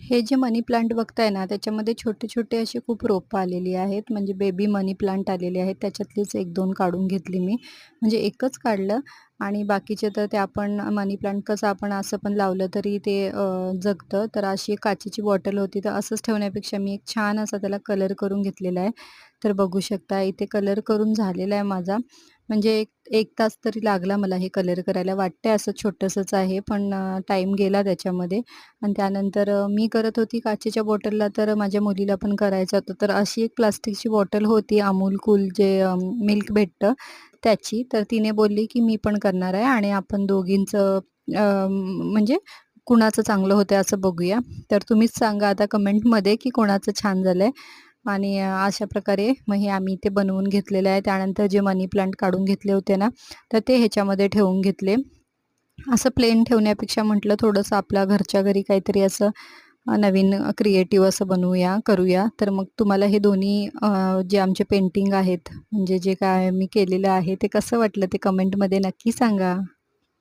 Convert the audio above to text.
हे जे मनी प्लांट बघताय ना, त्याच्यामध्ये छोटे-छोटे असे खूप रोपं आलेली आहेत. म्हणजे बेबी मनी प्लांट आलेले आहेत. त्याच्यातलीच 1-2 काढून घेतली मी. म्हणजे एकच काढलं आणि बाकीचे तर ते आपण मनी प्लांट कसं आपण असं पण लावलं तरी ते जगतं. तर अशी एक काचेची बॉटल होती. तर असंच ठेवण्यापेक्षा मी एक छान असा त्याला कलर करून घेतलेला आहे. तर बघू शकता इथे कलर करून झालेला आहे माझा. म्हणजे एक 1 तास तरी लागला मला हे कलर करायला. वाटतंय असं छोटंसंच आहे, पण टाईम गेला त्याच्यामध्ये. आणि त्यानंतर मी करत होती काचेच्या बॉटलला, तर माझ्या मुलीला पण करायचं होतं. तर अशी एक प्लास्टिकची बॉटल होती अमूल कूल जे मिल्क भेटतं त्याची. तर तिने बोलली, की "मी पण करणार आहे आणि आपण दोघींचं म्हणजे कुणाचं चांगलं होतंय असं बघूया." तर तुम्हीच सांगा आता कमेंटमध्ये, की कोणाचं छान झालंय. आणि अशा प्रकारे मग हे आम्ही इथे बनवून घेतलेलं आहे. त्यानंतर जे मनी प्लांट काढून घेतले होते ना, तर ते ह्याच्यामध्ये ठेवून घेतले. असं प्लेन ठेवण्यापेक्षा म्हटलं थोडंसं आपल्या घरच्या घरी काहीतरी असं नवीन क्रिएटिव्ह असं बनवूया, करूया. तर मग तुम्हाला हे दोन्ही जे आमचे पेंटिंग आहेत, म्हणजे जे काय मी केलेलं आहे, ते कसं वाटलं ते कमेंटमध्ये नक्की सांगा.